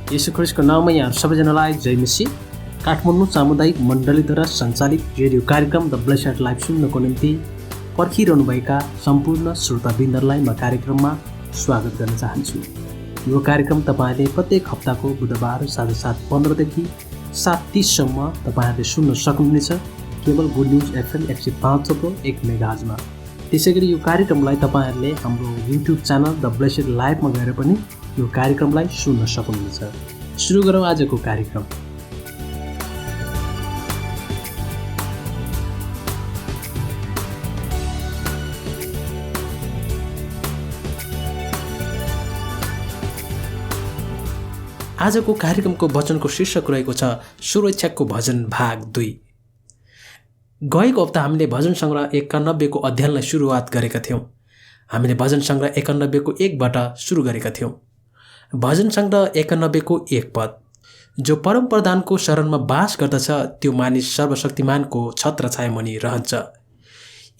यसु ख्रीष्टको नाममा यहाँ सबैजनालाई जय मसीह। काठमाडौँ सामुदायिक मण्डलीद्वारा सञ्चालित रेडियो कार्यक्रम द ब्लेसेड लाइफ सुन्नको निम्ति पर्खिरहनुभएका सम्पूर्ण श्रोतावृन्दहरूलाई म कार्यक्रममा स्वागत गर्न चाहन्छु। यो कार्यक्रम तपाईँले प्रत्येक हप्ताको बुधबार साँझ 7:15 देखि 7:30सम्म तपाईँहरूले सुन्न सक्नुहुनेछ केवल गुड न्युज एफएम 105.1 मेगाहर्जमा। त्यसैगरी यो कार्यक्रमलाई तपाईँहरूले हाम्रो युट्युब च्यानल द ब्लेसेड लाइफमा गएर पनि यो कार्यक्रमलाई सुन्न सक्नुहुनेछ। सुरु गरौँ आजको कार्यक्रम। आजको कार्यक्रमको वचनको शीर्षक रहेको छ सुरक्षाको भजन भाग 2। गएको हप्ता हामीले भजन सङ्ग्रह 91 को अध्ययनलाई सुरुवात गरेका थियौँ। हामीले भजन सङ्ग्रह 91 को 1बाट सुरु गरेका थियौँ। भजन सङ्ग्रह 91 को 1 पद, जो परम प्रधानको शरणमा बास गर्दछ त्यो मानिस सर्वशक्तिमानको छत्रछाया मुनि रहन्छ।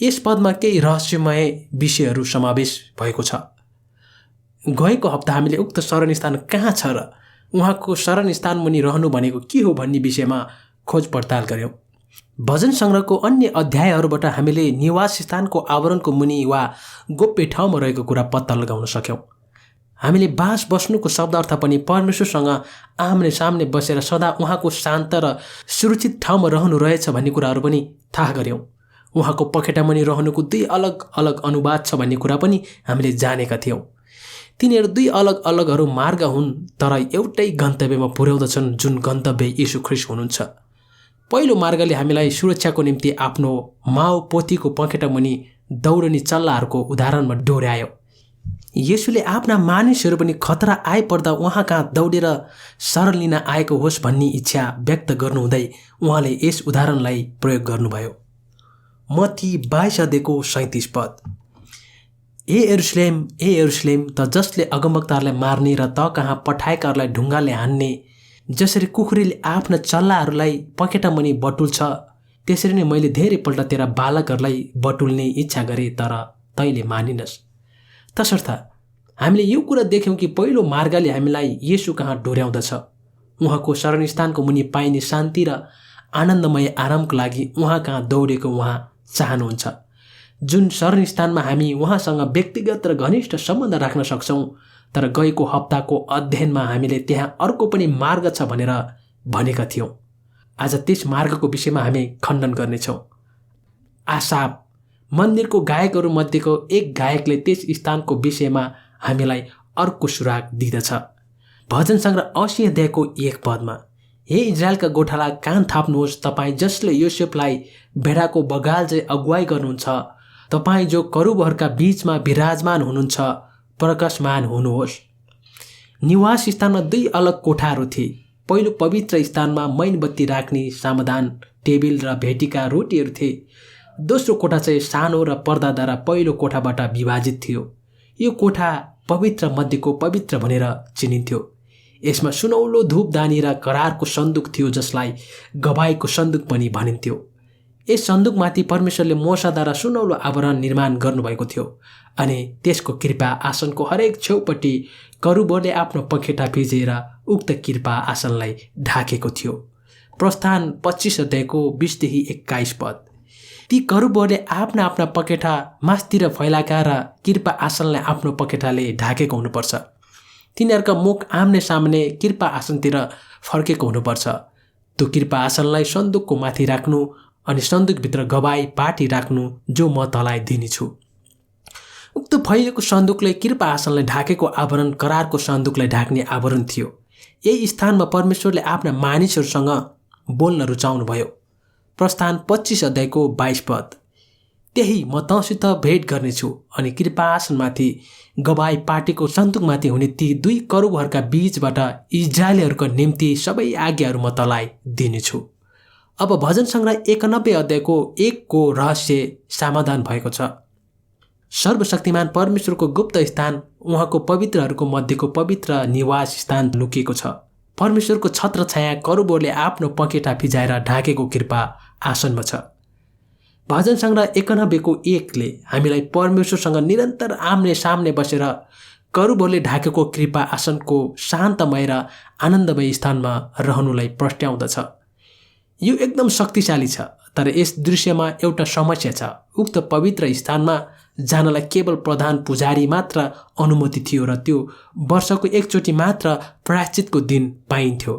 यस पदमा केही रहस्यमय विषयहरू समावेश भएको छ। गएको हप्ता हामीले उक्त शरणस्थान कहाँ छ र उहाँको शरणस्थान मुनि रहनु भनेको के हो भन्ने विषयमा खोज पडताल गऱ्यौँ। भजन सङ्ग्रहको अन्य अध्यायहरूबाट हामीले निवास स्थानको आवरणको मुनि वा गोप्य ठाउँमा रहेको कुरा पत्ता लगाउन सक्यौँ। हामीले बास बस्नुको शब्द अर्थ पनि परमेश्वरसँग आम्ने सामने बसेर सदा उहाँको शान्त र सुरक्षित ठाउँमा रहनु रहेछ भन्ने कुराहरू पनि थाहा गऱ्यौँ। उहाँको पखेटा मुनि रहनुको 2 अलग अलग अनुवाद छ भन्ने कुरा पनि हामीले जानेका थियौँ। तिनीहरू 2 अलग अलगहरू मार्ग हुन् तर एउटै गन्तव्यमा पुर्याउँदछन्, जुन गन्तव्य येशू ख्रीष्ट हुनुहुन्छ। पहिलो मार्गले हामीलाई सुरक्षाको निम्ति आफ्नो माउ पोथीको पखेटा मुनि दौडने चल्लाहरूको उदाहरणमा डोर्यायो। येशूले आफ्ना मानिसहरू पनि खतरा आइपर्दा उहाँ कहाँ दौडेर शरण लिन आएको होस् भन्ने इच्छा व्यक्त गर्नुहुँदै उहाँले यस उदाहरणलाई प्रयोग गर्नुभयो। मत्ती 22:37 पद, ए यरुशलेम त जसले अगमवक्ताहरूलाई मार्ने र त कहाँ पठाएकाहरूलाई ढुङ्गाले हान्ने, जसरी कुखुरीले आफ्ना चल्लाहरूलाई पखेटा मुनि बटुल्छ, त्यसरी नै मैले धेरैपल्ट तेरा बालकहरूलाई बटुल्ने इच्छा गरेँ तर तैँले मानिनस्। तसर्थ हामीले यो कुरा देख्यौँ कि पहिलो मार्गले हामीलाई येशू कहाँ डोर्याउँदछ। उहाँको शरणस्थानको मुनि पाइने शान्ति र आनन्दमय आरामको लागि उहाँ कहाँ दौडेको उहाँ चाहनुहुन्छ। जुन शरणस्थानमा हामी उहाँसँग व्यक्तिगत र घनिष्ठ सम्बन्ध राख्न सक्छौँ। तर गएको हप्ताको अध्ययनमा हामीले त्यहाँ अर्को पनि मार्ग छ भनेर भनेका थियौँ। आज त्यस मार्गको विषयमा हामी खण्डन गर्नेछौँ। आसाफ मन्दिरको गायकहरू मध्येको एक गायकले त्यस स्थानको विषयमा हामीलाई अर्को सुराग दिँदछ। भजन सङ्ग्रह 80 अध्यायको 1 पदमा, हे इजरायलका गोठाला कान थाप्नुहोस्, तपाईँ जसले योसेफलाई भेडाको बगाल चाहिँ अगुवाई गर्नुहुन्छ, तपाईँ जो करुबहरूका बीचमा विराजमान हुनुहुन्छ, प्रकाशमान हुनुहोस्। निवास स्थानमा 2 अलग कोठाहरू थिए। पहिलो पवित्र स्थानमा मैनबत्ती राख्ने समाधान टेबिल र भेटीका रोटीहरू थिए। दोस्रो कोठा चाहिँ सानो र पर्दाद्वारा पहिलो कोठाबाट विभाजित थियो। यो कोठा पवित्र मध्येको पवित्र भनेर चिनिन्थ्यो। यसमा सुनौलो धूपदानी र करारको सन्दुक थियो, जसलाई गवाईको सन्दुक पनि भनिन्थ्यो। यस सन्दुकमाथि परमेश्वरले मोसाद्वारा सुनौलो आवरण निर्माण गर्नुभएको थियो अनि त्यसको कृपा आसनको हरेक छेउपट्टि करुबहरूले आफ्नो पखेटा फिजेर उक्त कृपा आसनलाई ढाकेको थियो। प्रस्थान 25 अध्यायको 20-21 पद, ती करुबहरूले आफ्ना आफ्ना पखेटा मास्तिर फैलाएका र कृपा आसनलाई आफ्नो पखेटाले ढाकेको हुनुपर्छ। तिनीहरूका मुख आम्ने सामने कृपा आसनतिर फर्केको हुनुपर्छ। त्यो कृपा आसनलाई सन्दुकको माथि राख्नु अनि सन्दुकभित्र गवाई पाटी राख्नु, जो म तँलाई दिनेछु। उक्त फैलिएको सन्दुकले कृपा आसनलाई ढाकेको आवरण करारको सन्दुकलाई ढाक्ने आवरण थियो। यही स्थानमा परमेश्वरले आफ्ना मानिसहरूसँग बोल्न रुचाउनुभयो। प्रस्थान 25 अध्यायको 22 पद, त्यही म तँसित भेट गर्नेछु अनि कृपा आसनमाथि गवाई पाटीको सन्दुकमाथि हुने ती 2 करुबहरूका बीचबाट इजरायलीहरूको निम्ति सबै आज्ञाहरू म तँलाई दिनेछु। अब भजन सङ्ग्रह 91 अध्यायको 1 को रहस्य समाधान भएको छ। सर्वशक्तिमान परमेश्वरको गुप्त स्थान उहाँको पवित्रहरूको मध्येको पवित्र निवास स्थान लुकिएको छ। परमेश्वरको छत्रछाया करुबहरूले आफ्नो पखेटा फिजाएर ढाकेको कृपा आसनमा छ। भजन सङ्ग्रह 91 को 1 ले हामीलाई परमेश्वरसँग निरन्तर आम्ने सामने बसेर करुबहरूले ढाकेको कृपा आसनको शान्तमय र आनन्दमय स्थानमा रहनुलाई प्रस्ट्याउँदछ। यो एकदम शक्तिशाली छ, तर यस दृश्यमा एउटा समस्या छ। उक्त पवित्र स्थानमा जानलाई केवल प्रधान पुजारी मात्र अनुमति थियो र त्यो वर्षको एकचोटि मात्र प्रायश्चितको दिन पाइन्थ्यो।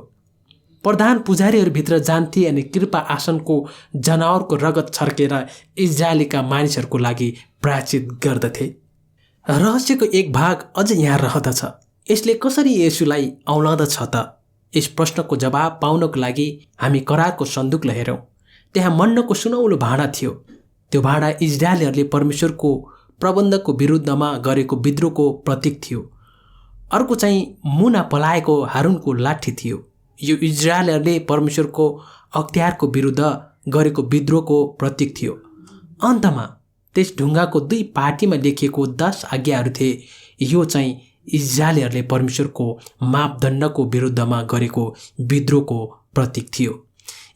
प्रधान पुजारीहरूभित्र जान्थे अनि कृपा आसनको जनावरको रगत छर्केर इजरायलीका मानिसहरूको लागि प्रायश्चित गर्दथे। रहस्यको एक भाग अझ यहाँ रहँदछ। यसले कसरी येशूलाई औलादछ त? यस प्रश्नको जवाब पाउनको लागि हामी करारको सन्दुकलाई हेरौँ। त्यहाँ मन्नको सुनौलो भाँडा थियो। त्यो भाँडा इजरायलीहरूले परमेश्वरको प्रबन्धको विरुद्धमा गरेको विद्रोहको प्रतीक थियो। अर्को चाहिँ मुना पलाएको हारुनको लाठी थियो। यो इजरायलीहरूले परमेश्वरको अख्तियारको विरुद्ध गरेको विद्रोहको प्रतीक थियो। अन्तमा त्यस ढुङ्गाको दुई पार्टीमा लेखिएको 10 आज्ञाहरू थिए। यो चाहिँ इजरायलीहरूले परमेश्वरको मापदण्डको विरुद्धमा गरेको विद्रोहको प्रतीक थियो।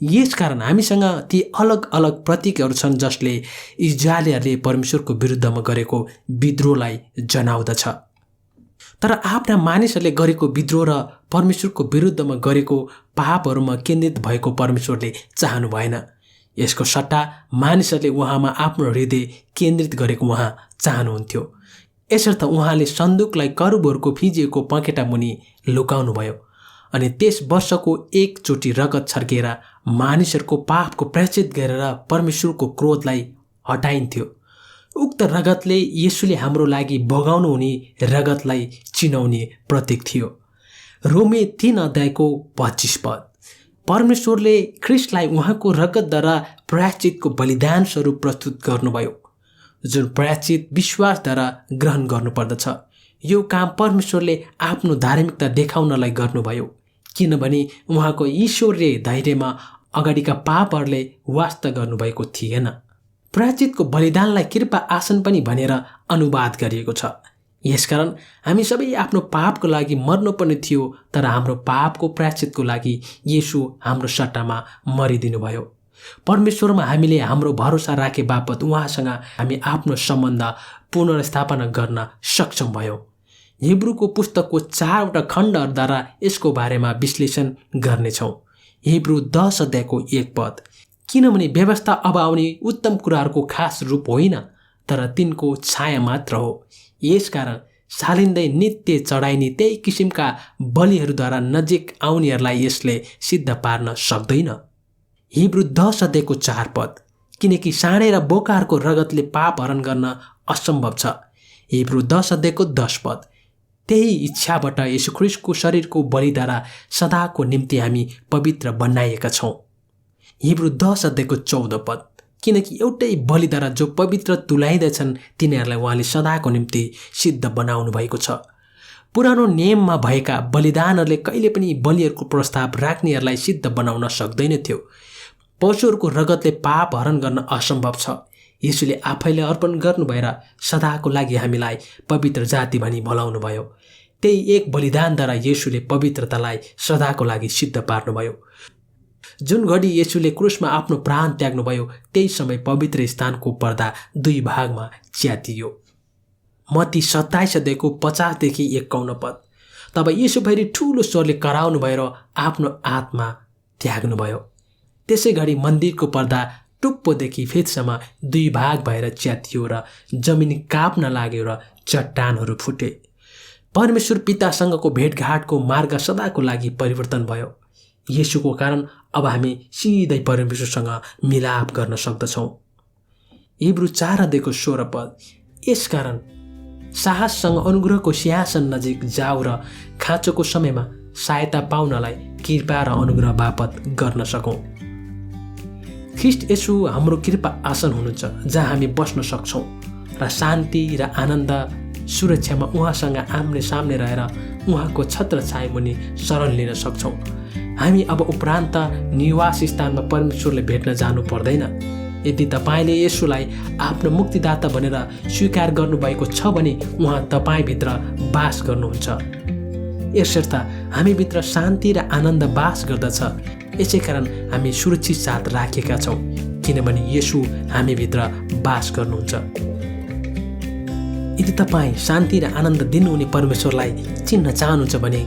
यसकारण हामीसँग ती अलग अलग प्रतीकहरू छन् जसले इजरायलीहरूले परमेश्वरको विरुद्धमा गरेको विद्रोहलाई जनाउँदछ। तर आफ्ना मानिसहरूले गरेको विद्रोह र परमेश्वरको विरुद्धमा गरेको पापहरूमा केन्द्रित भएको परमेश्वरले चाहनु भएन। यसको सट्टा मानिसहरूले उहाँमा आफ्नो हृदय केन्द्रित गरेको उहाँ चाहनुहुन्थ्यो। यसर्थ उहाँले सन्दुकलाई करुबहरूको फिजिएको पँखेटा मुनि लुकाउनुभयो अनि त्यस वर्षको एकचोटि रगत छर्केर मानिसहरूको पापको प्रायश्चित गरेर परमेश्वरको क्रोधलाई हटाइन्थ्यो। उक्त रगतले येशूले हाम्रो लागि बगाउनु हुने रगतलाई चिनाउने प्रतीक थियो। रोमे 3 अध्यायको 25 पद। परमेश्वरले ख्रिस्टलाई उहाँको रगतद्वारा प्रायश्चितको बलिदान स्वरूप प्रस्तुत गर्नुभयो, जुन प्रायश्चित विश्वासद्वारा ग्रहण गर्नुपर्दछ। यो काम परमेश्वरले आफ्नो धार्मिकता देखाउनलाई गर्नुभयो, किनभने उहाँको ईश्वरीय धैर्यमा अगाडिका पापहरूले वास्ता गर्नुभएको थिएन। प्रायश्चितको बलिदानलाई कृपा आसन पनि भनेर अनुवाद गरिएको छ। यसकारण हामी सबै आफ्नो पापको लागि मर्नुपर्ने थियो, तर हाम्रो पापको प्रायश्चितको लागि येशू हाम्रो सट्टामा मरिदिनुभयो। परमेश्वरमा हामीले हाम्रो भरोसा राखे बापत उहाँसँग हामी आफ्नो सम्बन्ध पुनर्स्थापना गर्न सक्षम भयौँ। हिब्रूको पुस्तकको 4वटा खण्डहरूद्वारा यसको बारेमा विश्लेषण गर्नेछौँ। हिब्रू 10 अध्यायको 1 पद। किनभने व्यवस्था अब आउने उत्तम कुराहरूको खास रूप होइन, तर तिनको छाया मात्र हो। यसकारण सालिँदै नित्य चढाइने त्यही किसिमका बलिहरूद्वारा नजिक आउनेहरूलाई यसले सिद्ध पार्न सक्दैन। हिब्रू 10 अध्यायको 4 पद। किनकि साँडे र बोकाहरूको रगतले पाप हरण गर्न असम्भव छ। हिब्रू 10 अध्यायको 10 पद। त्यही इच्छाबाट येशू ख्रिस्टको शरीरको बलिद्वारा सदाको निम्ति हामी पवित्र बनाइएका छौँ। हिब्रू 10 अध्यायको 14 पद। किनकि एउटै बलिद्वारा जो पवित्र तुल्याइँदैछन् तिनीहरूलाई उहाँले सदाको निम्ति सिद्ध बनाउनु भएको छ। पुरानो नियममा भएका बलिदानहरूले कहिले पनि बलिहरूको प्रस्ताव राख्नेहरूलाई सिद्ध बनाउन सक्दैनथ्यो। पशुहरूको रगतले पाप हरण गर्न असम्भव छ। येशूले आफैले अर्पण गर्नु भएर सदाको लागि हामीलाई पवित्र जाति भनी बोलाउनु भयो। त्यही एक बलिदानद्वारा येशूले पवित्रतालाई सदाको लागि सिद्ध पार्नुभयो। जुन घडी येशूले क्रुसमा आफ्नो प्राण त्याग्नुभयो त्यही समय पवित्र स्थानको पर्दा 2 भागमा च्यातियो। मत्ती 27 अध्यायको 50 देखि 51 पद। तब येशू फेरि ठुलो स्वरले कराउनु भएर आफ्नो आत्मा त्याग्नुभयो। त्यसै घडी मन्दिरको पर्दा टुप्पोदेखि फेदसम्म 2 भाग भएर च्यातियो र जमिन काप्न लाग्यो र चट्टानहरू फुटे। परमेश्वर पितासँगको भेटघाटको मार्ग सदाको लागि परिवर्तन भयो। येशूको कारण अब हामी सिधै परमेश्वरसँग मिलाप गर्न सक्दछौँ। हिब्रू 4 अध्यायको 16 पद। यसकारण साहससँग अनुग्रहको सिंहासन नजिक जाऊ र खाँचोको समयमा सहायता पाउनलाई कृपा र अनुग्रह बापत गर्न सकौँ। ख्रिस्ट येशू हाम्रो कृपा आसन हुनुहुन्छ, जहाँ हामी बस्न सक्छौँ र शान्ति र आनन्द सुरक्षामा उहाँसँग आम्ने सामने रहेर उहाँको छत्र छाया मुनि शरण लिन सक्छौँ। हामी अब उपरान्त निवास स्थानमा परमेश्वरले भेट्न जानु पर्दैन। यदि तपाईँले येशूलाई आफ्नो मुक्तिदाता भनेर स्वीकार गर्नुभएको छ भने उहाँ तपाईँभित्र बास गर्नुहुन्छ। यसर्थ हामीभित्र शान्ति र आनन्द बास गर्दछ। यसै कारण हामी सुरक्षित साथ राखेका छौँ, किनभने येशू हामीभित्र बास गर्नुहुन्छ। यदि तपाईँ शान्ति र आनन्द दिनुहुने परमेश्वरलाई चिन्न चाहनुहुन्छ भने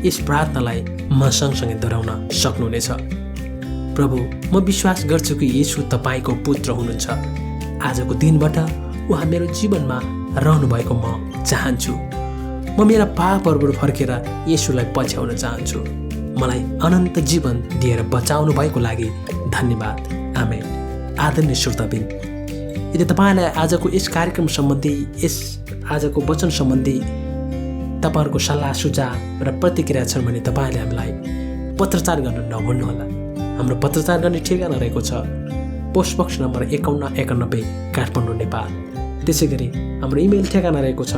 यस प्रार्थनालाई म सँगसँगै दोहोऱ्याउन सक्नुहुनेछ। प्रभु, म विश्वास गर्छु कि येशू तपाईँको पुत्र हुनुहुन्छ। आजको दिनबाट उहाँ मेरो जीवनमा रहनुभएको म चाहन्छु। म मेरा पापहरूबाट फर्केर येशूलाई पछ्याउन चाहन्छु। मलाई अनन्त जीवन दिएर बचाउनु भएको लागि धन्यवाद। आमेन। आदरणीय श्रोताबिन, यदि तपाईँलाई आजको यस कार्यक्रम सम्बन्धी, आजको वचन सम्बन्धी तपाईँहरूको सल्लाह सुझाव र प्रतिक्रिया छन् भने तपाईँले हामीलाई पत्रचार गर्न नभुल्नुहोला। हाम्रो पत्रचार गर्ने ठेगाना रहेको छ post box number 5191 Kathmandu, Nepal. त्यसै गरी हाम्रो इमेल ठेगाना रहेको छ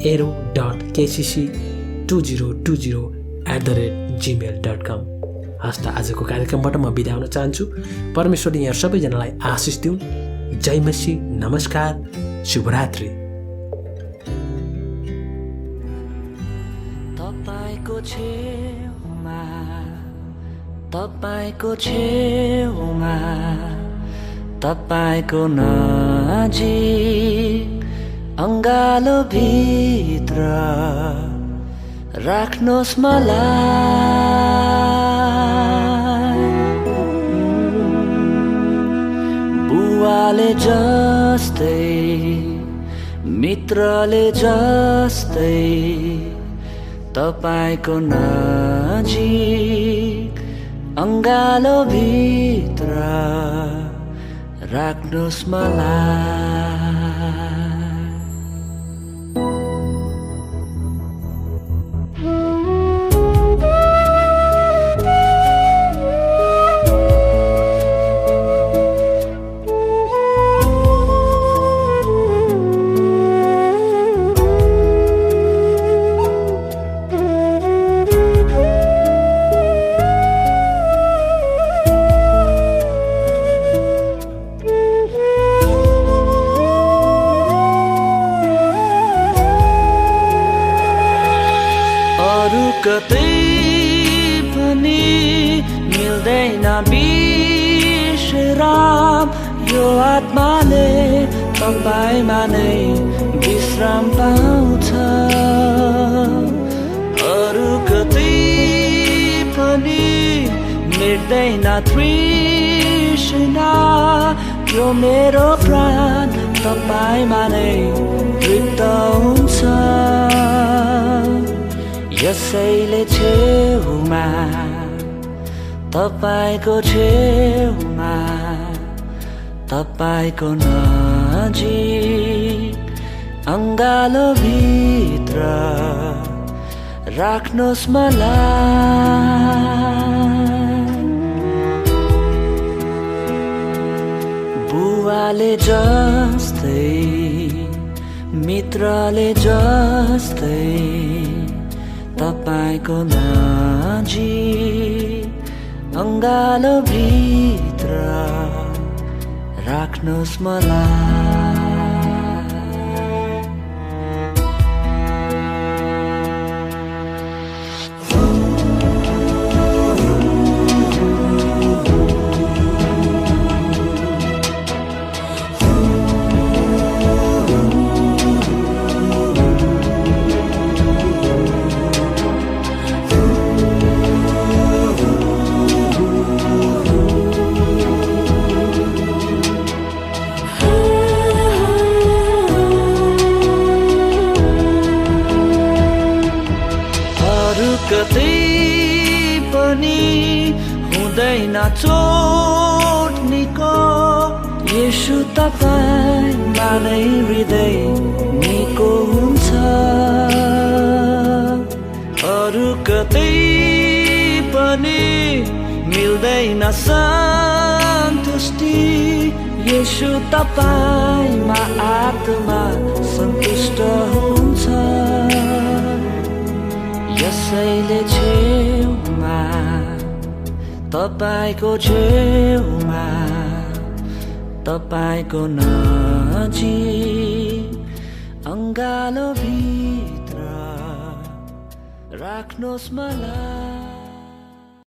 aero.kcc2020@gmail.com। हस्त आजको कार्यक्रमबाट म बिदा हुन चाहन्छु। परमेश्वरले यहाँ सबैजनालाई आशिष दिउन्। जय मसीह, नमस्कार, शुभरात्रि। तपाईको छेउमा तपाईको नजिक अङ्गालो भित्र राख्नुहोस् मलाई। बुवाले जस्तै मित्रले जस्तै तपाईको नजिक अङ्गालो भित्र राख्नुहोस् मलाई। कतै पनि मिल्दैन विश्राम, यो आत्माले तपाईँमा नै विश्राम पाउँछ। अरू कतै पनि मिल्दैन तृष्णा, यो मेरो प्राण तपाईँमा नै तृप्त हुन्छ। यसैले छेउमा तपाईको छेउमा तपाईको नजिक अङ्गालो भित्र राख्नुहोस् मलाई। बुवाले जस्तै मित्रले जस्तै तपाईको नजिक अङ्गालो भित्र राख्नुहोस् मलाई। कतै पनि हुँदैन चोट निको, येशू तपाईँमा नै हृदय निको हुन्छ। अरू कतै पनि मिल्दैन सन्तुष्टि, येशू तपाईँमा आत्मा सन्तुष्ट हुन्छ। यसैले छेउमा तपाईको छेउमा तपाईको नजिक अङ्गालो भित्र राख्नुहोस् मलाई।